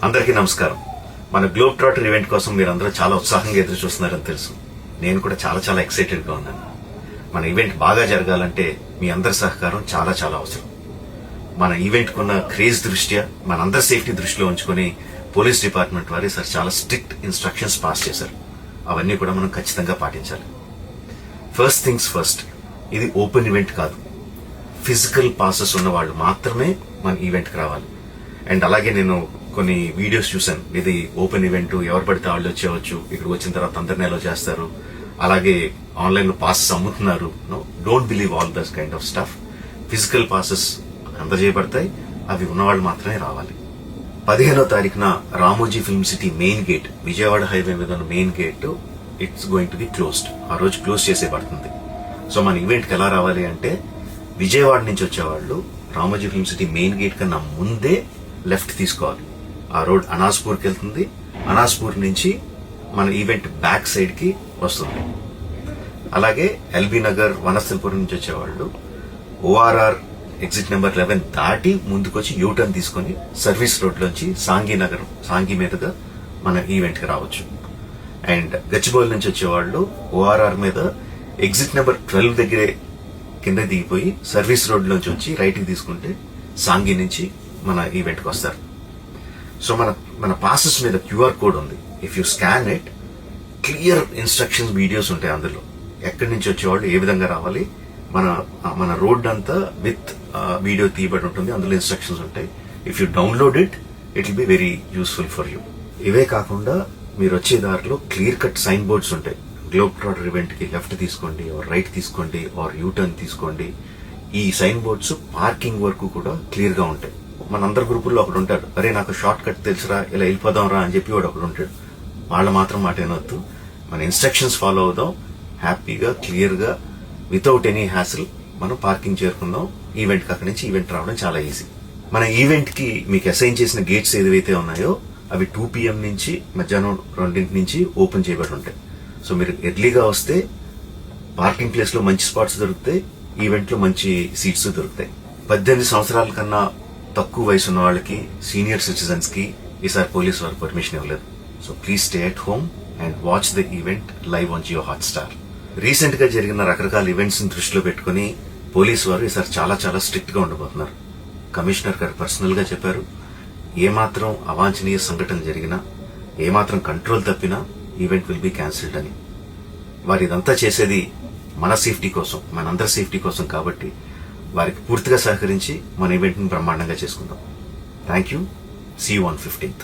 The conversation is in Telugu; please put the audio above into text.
అందరికీ నమస్కారం. మన గ్లోబ్ ట్రాటర్ ఈవెంట్ కోసం మీరందరూ చాలా ఉత్సాహంగా ఎదురు చూస్తున్నారని తెలుసు. నేను కూడా చాలా ఎక్సైటెడ్ గా ఉన్నాను. మన ఈవెంట్ బాగా జరగాలంటే మీ అందరి సహకారం చాలా అవసరం. మన ఈవెంట్ కున్న క్రేజ్ దృష్ట్యా మనందరి సేఫ్టీ దృష్టిలో ఉంచుకొని పోలీస్ డిపార్ట్మెంట్ వారు సార్ చాలా స్ట్రిక్ట్ ఇన్స్ట్రక్షన్స్ పాస్ చేశారు. అవన్నీ కూడా మనం ఖచ్చితంగా పాటించాలి. ఫస్ట్ థింగ్స్ ఫస్ట్, ఇది ఓపెన్ ఈవెంట్ కాదు. ఫిజికల్ పాసెస్ ఉన్న వాళ్ళు మాత్రమే మన ఈవెంట్కి రావాలి. అండ్ అలాగే నేను కొన్ని వీడియోస్ చూశాను, ఇది ఓపెన్ ఈవెంట్, ఎవరు పడితే వాళ్ళు వచ్చేవచ్చు, ఇక్కడ వచ్చిన తర్వాత అందరినీ ఎలా చేస్తారు, అలాగే ఆన్లైన్ లో పాసెస్ అమ్ముతున్నారు. Don't believe all this kind of stuff. Physical passes అందజేయబడతాయి, అవి ఉన్నవాళ్ళు మాత్రమే రావాలి. 15వ తారీఖున Ramoji film city main gate, Vijayawada highway మీద ఉన్న main gate it's going to be closed. ఆ రోజు క్లోజ్ చేసేయబడుతుంది. సో మన ఈవెంట్ కి ఎలా రావాలి అంటే, విజయవాడ నుంచి వచ్చేవాళ్ళు Ramoji film city main gate కన్నా ముందే లెఫ్ట్ తీసుకోవాలి. ఆ రోడ్ అనాస్పూర్కి వెళ్తుంది. అనాస్పూర్ నుంచి మన ఈవెంట్ బ్యాక్ సైడ్ కి వస్తుంది. అలాగే ఎల్బీ నగర్, వనస్థలపురం నుంచి వచ్చేవాళ్ళు ఓఆర్ఆర్ ఎగ్జిట్ నెంబర్ 11 దాటి ముందుకొచ్చి యూటర్న్ తీసుకుని సర్వీస్ రోడ్ లోంచి సాంఘీ మీదుగా మన ఈవెంట్ కి రావచ్చు. అండ్ గచ్చిబౌలి నుంచి వచ్చేవాళ్ళు ఓఆర్ఆర్ మీద ఎగ్జిట్ నెంబర్ 12 దగ్గరే కింద దిగిపోయి సర్వీస్ రోడ్ నుంచి వచ్చి రైట్ కి తీసుకుంటే సాంఘీ నుంచి మన ఈవెంట్ కి వస్తారు. సో మన పాసెస్ మీద క్యూఆర్ కోడ్ ఉంది. If you scan it, clear instructions videos ఉంటాయి అందులో. ఎక్కడి నుంచి వచ్చేవాళ్ళు ఏ విధంగా రావాలి, మన రోడ్ అంతా విత్ వీడియో తీయబడి ఉంటుంది. అందులో ఇన్స్ట్రక్షన్స్ ఉంటాయి. If you download it will be very useful for you. ఇవే కాకుండా మీరు వచ్చే దారిలో క్లియర్ కట్ సైన్ బోర్డ్స్ ఉంటాయి. గ్లోబ్ ట్రాటర్ ఈవెంట్ కి లెఫ్ట్ తీసుకోండి, ఆర్ రైట్ తీసుకోండి, ఆర్ యూటర్న్ తీసుకోండి. ఈ సైన్ బోర్డ్స్ పార్కింగ్ వరకు కూడా క్లియర్ గా ఉంటాయి. మనందరి గ్రూపుల్లో ఒకడు ఉంటాడు, అరే నాకు షార్ట్ కట్ తెలుసురా, ఇలా వెళ్ళిపోదాం రా అని చెప్పి వాడు ఒకడు ఉంటాడు. వాళ్ళ మాత్రం మాట ఏనొద్దు. మన ఇన్స్ట్రక్షన్స్ ఫాలో అవుదాం. హ్యాపీగా క్లియర్ గా వితౌట్ ఎనీ హ్యాసిల్ మనం పార్కింగ్ చేరుకుందాం. ఈవెంట్ కి అక్కడి నుంచి ఈవెంట్ రావడం చాలా ఈజీ. మన ఈవెంట్ కి మీకు అసైన్ చేసిన గేట్స్ ఏదైతే ఉన్నాయో అవి 2 PM నుంచి మధ్యాహ్నం 2 నుంచి ఓపెన్ చేయబడి ఉంటాయి. సో మీరు ఎర్లీగా వస్తే పార్కింగ్ ప్లేస్ లో మంచి స్పాట్స్ దొరుకుతాయి, ఈవెంట్ లో మంచి సీట్స్ దొరుకుతాయి. 18 సంవత్సరాల కన్నా తక్కువ వయసు ఉన్న వాళ్ళకి, సీనియర్ సిటిజన్స్ కి ఈసారి పోలీసు వారు పర్మిషన్ ఇవ్వలేదు. So please stay at home and watch the event live on Jio Hotstar. Recent గా జరిగిన రకరకాల ఈవెంట్స్ ని దృష్టిలో పెట్టుకుని పోలీసు వారు ఈసారి చాలా స్ట్రిక్ట్ గా ఉండబోతున్నారు. కమిషనర్ గారు పర్సనల్ గా చెప్పారు, ఏమాత్రం అవాంఛనీయ సంఘటన జరిగినా, ఏమాత్రం కంట్రోల్ తప్పినా ఈవెంట్ విల్ బి క్యాన్సిల్డ్ అని. వారు ఇదంతా చేసేది మన సేఫ్టీ కోసం, మనందరి సేఫ్టీ కోసం. కాబట్టి వారికి పూర్తిగా సహకరించి మన ఈవెంట్ ని బ్రహ్మాండంగా చేసుకుందాం. Thank you. See you on 15th.